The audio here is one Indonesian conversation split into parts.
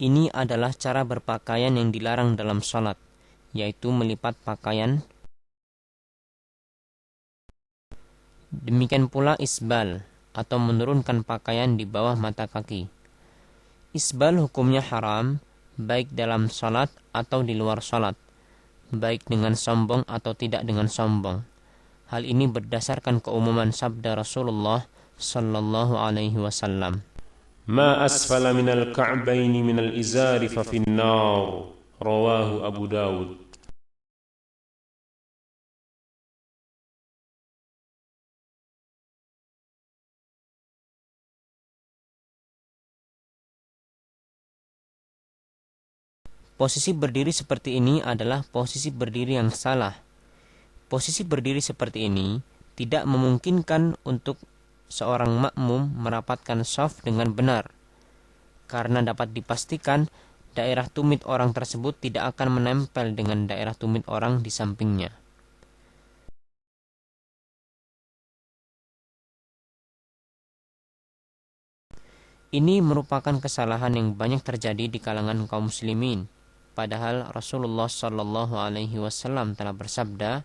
Ini adalah cara berpakaian yang dilarang dalam salat, yaitu melipat pakaian. Demikian pula isbal atau menurunkan pakaian di bawah mata kaki. Isbal hukumnya haram baik dalam salat atau di luar salat, baik dengan sombong atau tidak dengan sombong. Hal ini berdasarkan keumuman sabda Rasulullah sallallahu alaihi wasallam. Ma asfala minal ka'baini minal izari fa finnar. Rawahu Abu Dawud. Posisi berdiri seperti ini adalah posisi berdiri yang salah. Posisi berdiri seperti ini tidak memungkinkan untuk seorang makmum merapatkan shaf dengan benar, karena dapat dipastikan daerah tumit orang tersebut tidak akan menempel dengan daerah tumit orang di sampingnya. Ini merupakan kesalahan yang banyak terjadi di kalangan kaum muslimin. Padahal Rasulullah sallallahu alaihi wasallam telah bersabda,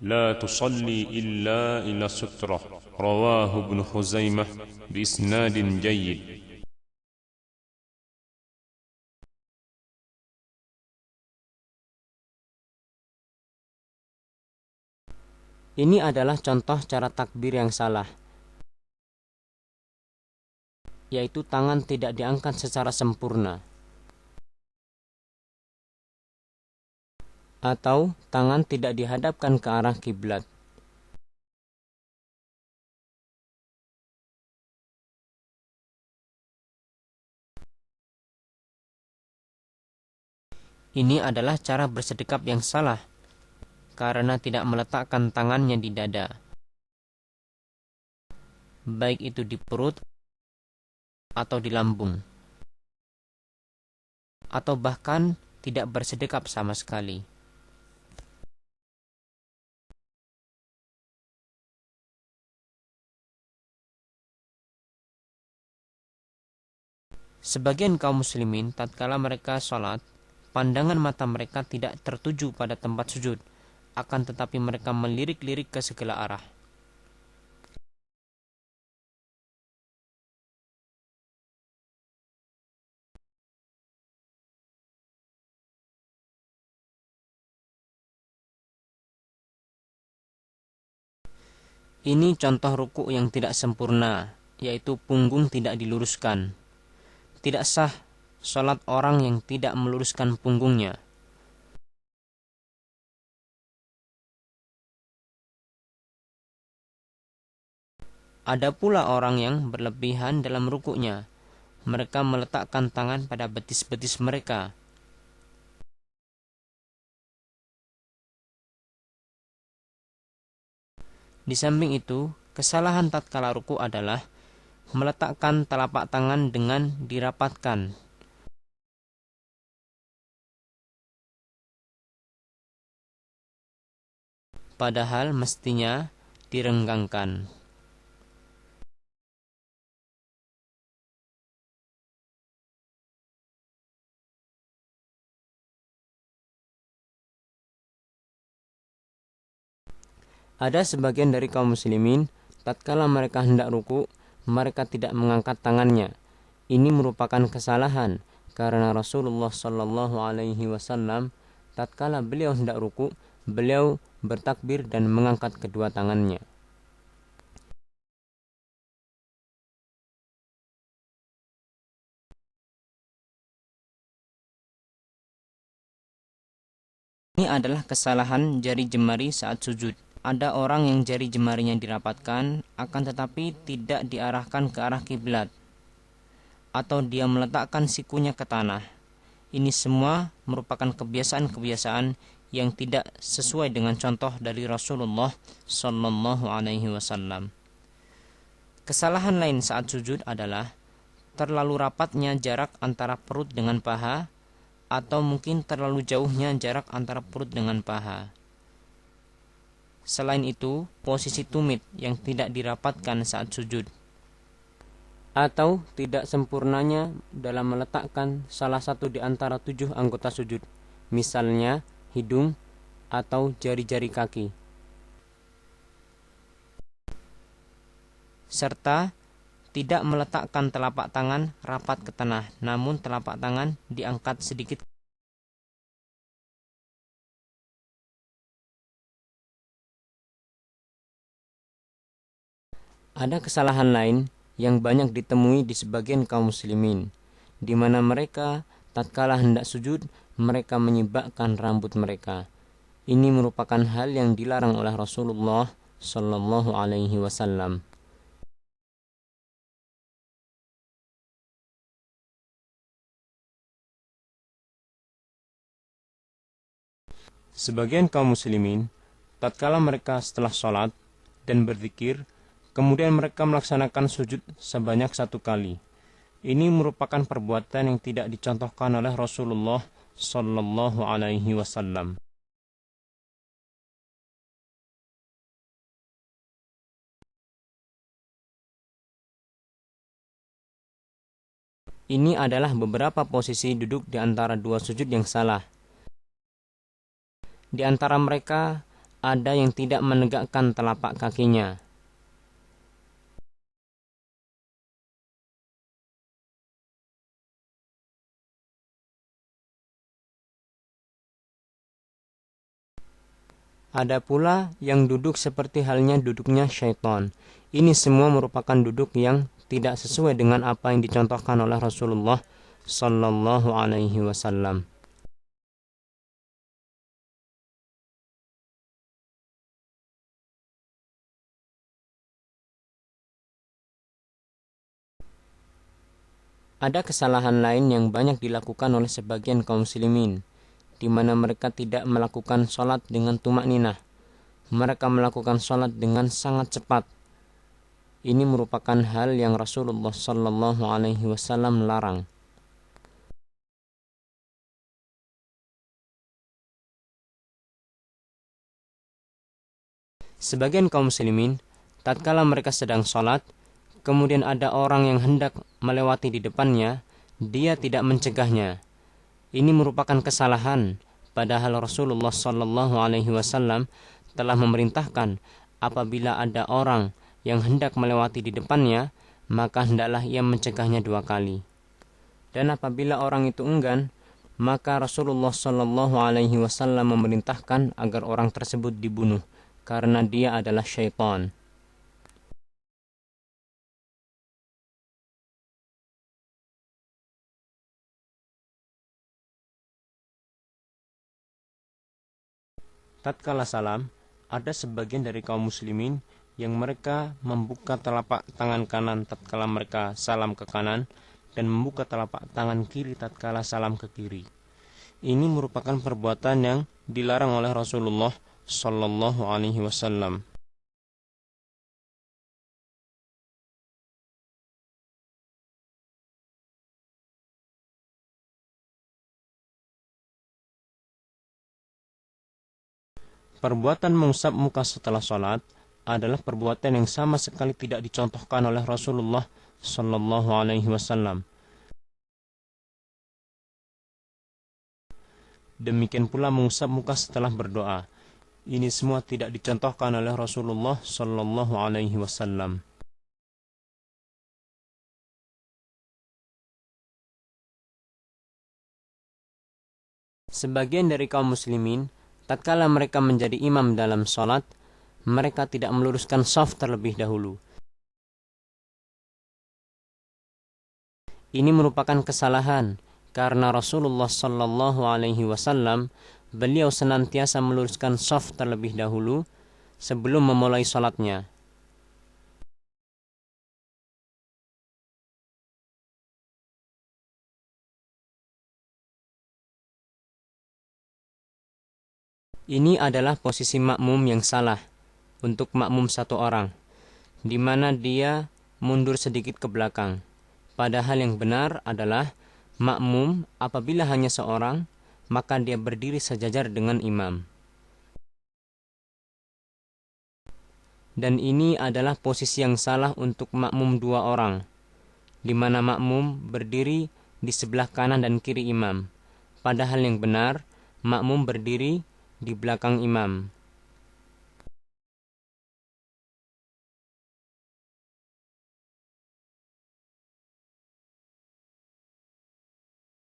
La tusalli illa ila sutrah. Rawahu Ibn Khuzaimah biisnadin jayyid. ini adalah contoh cara takbir yang salah, yaitu tangan tidak diangkat secara sempurna, atau tangan tidak dihadapkan ke arah kiblat. Ini adalah cara bersedekap yang salah, karena tidak meletakkan tangannya di dada, baik itu di perut atau di lambung, atau bahkan tidak bersedekap sama sekali. Sebagian kaum muslimin tatkala mereka sholat, pandangan mata mereka tidak tertuju pada tempat sujud, akan tetapi mereka melirik-lirik ke segala arah. Ini contoh ruku yang tidak sempurna, yaitu punggung tidak diluruskan. Tidak sah sholat orang yang tidak meluruskan punggungnya. Ada pula orang yang berlebihan dalam rukuknya. Mereka meletakkan tangan pada betis-betis mereka. Di samping itu, kesalahan tatkala ruku adalah meletakkan telapak tangan dengan dirapatkan. Padahal mestinya direnggangkan. Ada sebagian dari kaum muslimin, tatkala mereka hendak ruku, mereka tidak mengangkat tangannya. Ini merupakan kesalahan, karena Rasulullah sallallahu alaihi wasallam tatkala beliau hendak ruku, beliau bertakbir dan mengangkat kedua tangannya. Ini adalah kesalahan jari jemari saat sujud. Ada orang yang jari jemarinya dirapatkan, akan tetapi tidak diarahkan ke arah kiblat, atau dia meletakkan sikunya ke tanah. Ini semua merupakan kebiasaan-kebiasaan yang tidak sesuai dengan contoh dari Rasulullah sallallahu alaihi wasallam. Kesalahan lain saat sujud adalah terlalu rapatnya jarak antara perut dengan paha, atau mungkin terlalu jauhnya jarak antara perut dengan paha. Selain itu, posisi tumit yang tidak dirapatkan saat sujud. atau tidak sempurnanya dalam meletakkan salah satu di antara 7 anggota sujud, misalnya hidung atau jari-jari kaki, serta tidak meletakkan telapak tangan rapat ke tanah, namun telapak tangan diangkat sedikit. Ada kesalahan lain yang banyak ditemui di sebagian kaum muslimin, di mana mereka tatkala hendak sujud, mereka menyibakkan rambut mereka. Ini merupakan hal yang dilarang oleh Rasulullah Sallallahu Alaihi Wasallam. Sebagian kaum muslimin, tatkala mereka setelah sholat dan berzikir, kemudian mereka melaksanakan sujud sebanyak 1 kali. Ini merupakan perbuatan yang tidak dicontohkan oleh Rasulullah Sallallahu Alaihi Wasallam. Ini adalah beberapa posisi duduk di antara 2 sujud yang salah. Di antara mereka ada yang tidak menegakkan telapak kakinya. Ada pula yang duduk seperti halnya duduknya syaitan. Ini semua merupakan duduk yang tidak sesuai dengan apa yang dicontohkan oleh Rasulullah Sallallahu Alaihi Wasallam. Ada kesalahan lain yang banyak dilakukan oleh sebagian kaum muslimin, di mana mereka tidak melakukan sholat dengan tumakninah. Mereka melakukan sholat dengan sangat cepat. Ini merupakan hal yang Rasulullah Sallallahu Alaihi Wasallam larang. Sebagian kaum muslimin, tatkala mereka sedang sholat, kemudian ada orang yang hendak melewati di depannya, dia tidak mencegahnya. Ini merupakan kesalahan, padahal Rasulullah Sallallahu Alaihi Wasallam telah memerintahkan apabila ada orang yang hendak melewati di depannya, maka hendaklah ia mencegahnya 2 kali. Dan apabila orang itu enggan, maka Rasulullah Sallallahu Alaihi Wasallam memerintahkan agar orang tersebut dibunuh, karena dia adalah syaitan. Tatkala salam, ada sebagian dari kaum muslimin yang mereka membuka telapak tangan kanan tatkala mereka salam ke kanan dan membuka telapak tangan kiri tatkala salam ke kiri. Ini merupakan perbuatan yang dilarang oleh Rasulullah Sallallahu Alaihi Wasallam. Perbuatan mengusap muka setelah sholat adalah perbuatan yang sama sekali tidak dicontohkan oleh Rasulullah Sallallahu Alaihi Wasallam. Demikian pula mengusap muka setelah berdoa. Ini semua tidak dicontohkan oleh Rasulullah Sallallahu Alaihi Wasallam. Sebagian dari kaum muslimin, tatkala mereka menjadi imam dalam sholat, mereka tidak meluruskan shaf terlebih dahulu. Ini merupakan kesalahan, karena Rasulullah Sallallahu Alaihi Wasallam beliau senantiasa meluruskan shaf terlebih dahulu sebelum memulai sholatnya. Ini adalah posisi makmum yang salah untuk makmum 1 orang, di mana dia mundur sedikit ke belakang. Padahal yang benar adalah makmum apabila hanya seorang, maka dia berdiri sejajar dengan imam. Dan ini adalah posisi yang salah untuk makmum 2 orang. di mana makmum berdiri di sebelah kanan dan kiri imam. Padahal yang benar, makmum berdiri di belakang imam.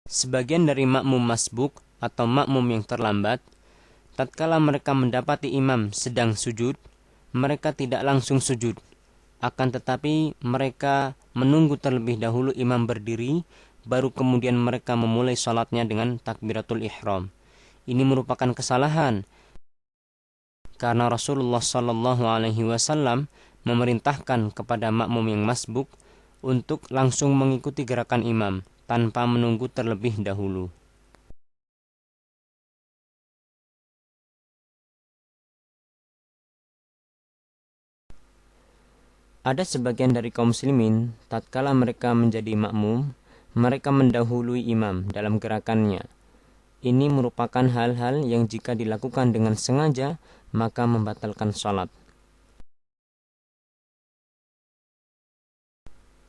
Sebagian dari makmum masbuk atau makmum yang terlambat, tatkala mereka mendapati imam sedang sujud, mereka tidak langsung sujud. Akan tetapi mereka menunggu terlebih dahulu imam berdiri, baru kemudian mereka memulai salatnya dengan takbiratul ihram. Ini merupakan kesalahan karena Rasulullah Shallallahu Alaihi Wasallam memerintahkan kepada makmum yang masbuk untuk langsung mengikuti gerakan imam tanpa menunggu terlebih dahulu. Ada sebagian dari kaum muslimin, tatkala mereka menjadi makmum, mereka mendahului imam dalam gerakannya. Ini merupakan hal-hal yang jika dilakukan dengan sengaja, maka membatalkan salat.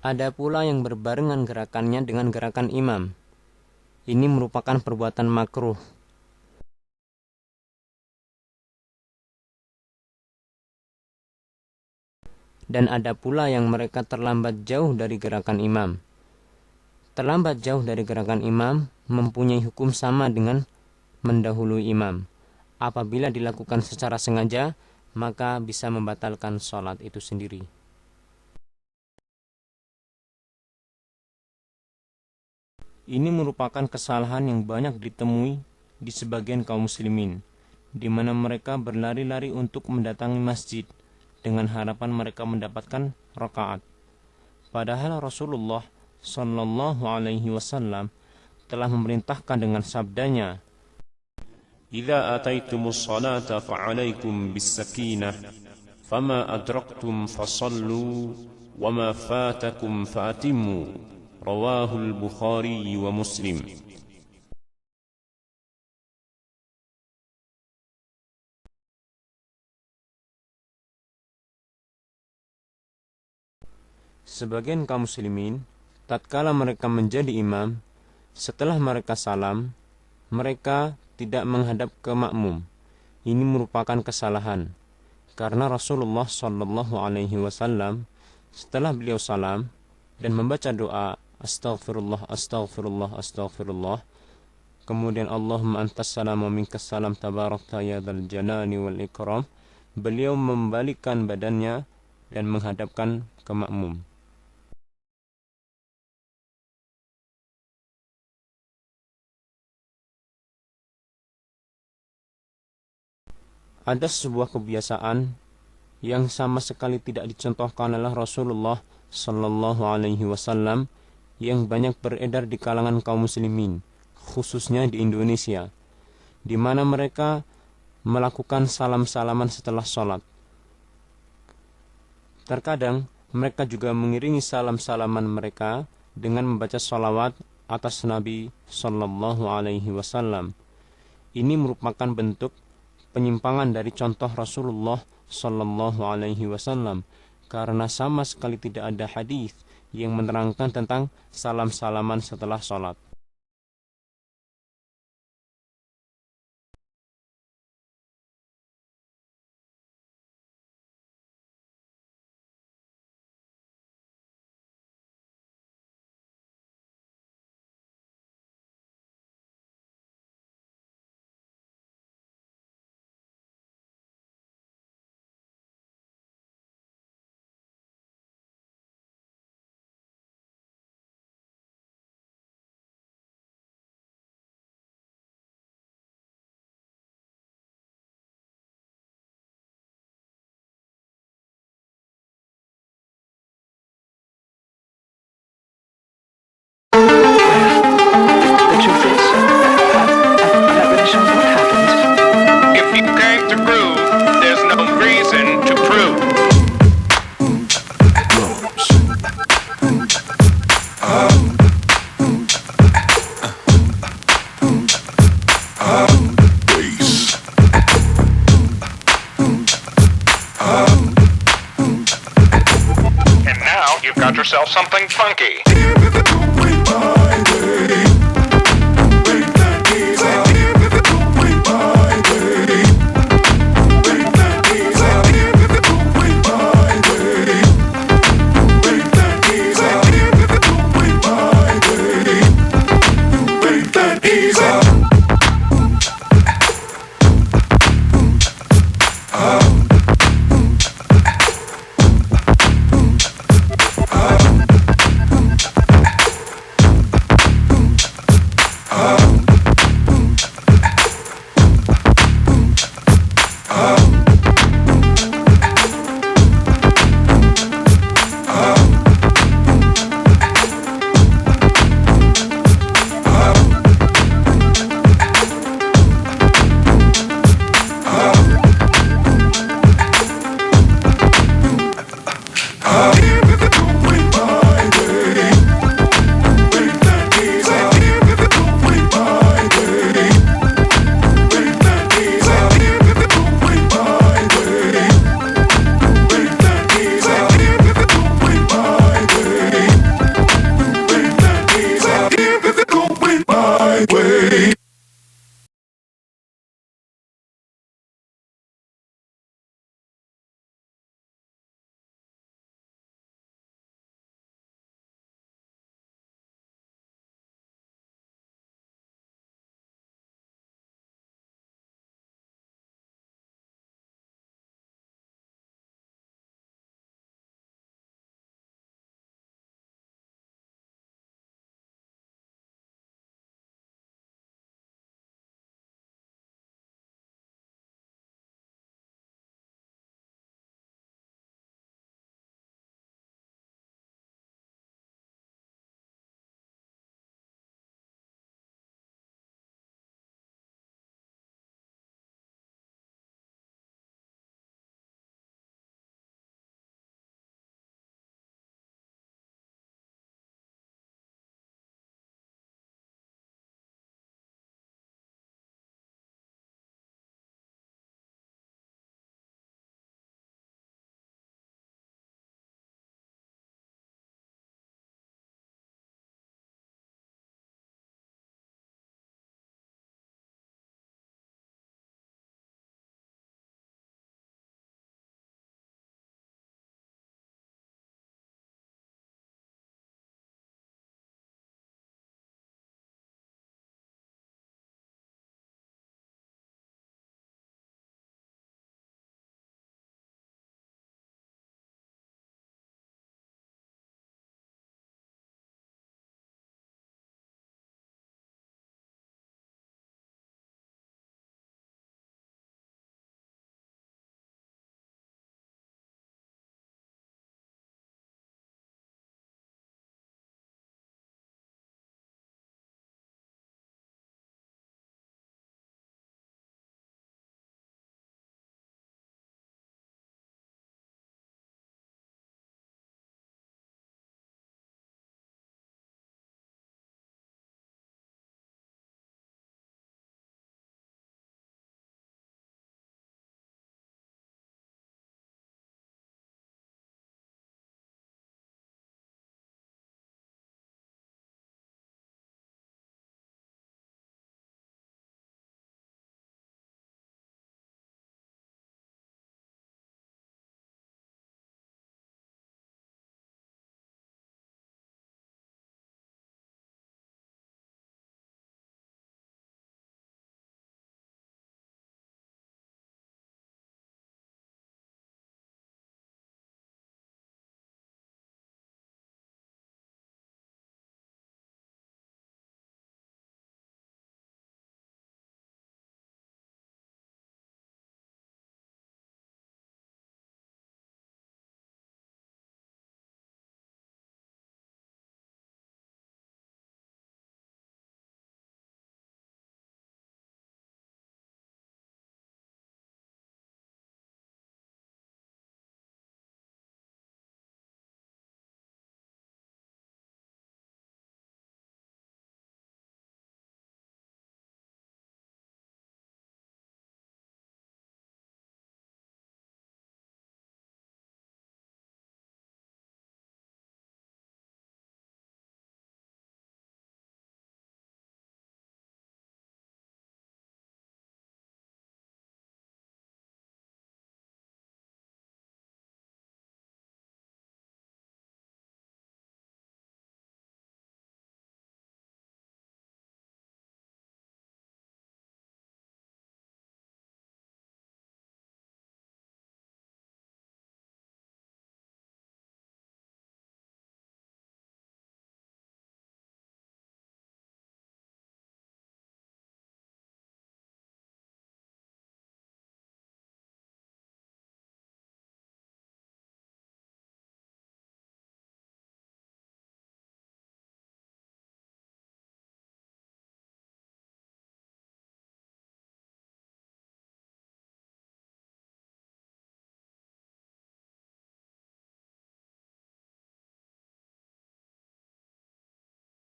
Ada pula yang berbarengan gerakannya dengan gerakan imam. Ini merupakan perbuatan makruh. Dan ada pula yang mereka terlambat jauh dari gerakan imam. Terlambat jauh dari gerakan imam mempunyai hukum sama dengan mendahului imam. Apabila dilakukan secara sengaja, maka bisa membatalkan salat itu sendiri. Ini merupakan kesalahan yang banyak ditemui di sebagian kaum muslimin, di mana mereka berlari-lari untuk mendatangi masjid dengan harapan mereka mendapatkan rakaat. Padahal Rasulullah Sallallahu Alaihi Wasallam telah memerintahkan dengan sabdanya, إذا أتيتم الصلاة فعليكم بالسكينة فما أدركتم فصلوا وما فاتكم فأتموا رواه البخاري ومسلم. sebagian kaum muslimin tatkala mereka menjadi imam, setelah mereka salam, mereka tidak menghadap ke makmum. Ini merupakan kesalahan karena Rasulullah Shallallahu Alaihi Wasallam setelah beliau salam dan membaca doa Astaghfirullah, Astaghfirullah, Astaghfirullah, kemudian Allahumma antas salam wa minkas salam tabarakta ya dzal jalali wal ikram, beliau membalikkan badannya dan menghadapkan ke makmum. Ada sebuah kebiasaan yang sama sekali tidak dicontohkan oleh Rasulullah Sallallahu Alaihi Wasallam yang banyak beredar di kalangan kaum muslimin, khususnya di Indonesia, di mana mereka melakukan salam-salaman setelah sholat. Terkadang mereka juga mengiringi salam-salaman mereka dengan membaca sholawat atas Nabi Sallallahu Alaihi Wasallam. Ini merupakan bentuk penyimpangan dari contoh Rasulullah Sallallahu Alaihi Wasallam karena sama sekali tidak ada hadis yang menerangkan tentang salam-salaman setelah sholat. yourself something funky.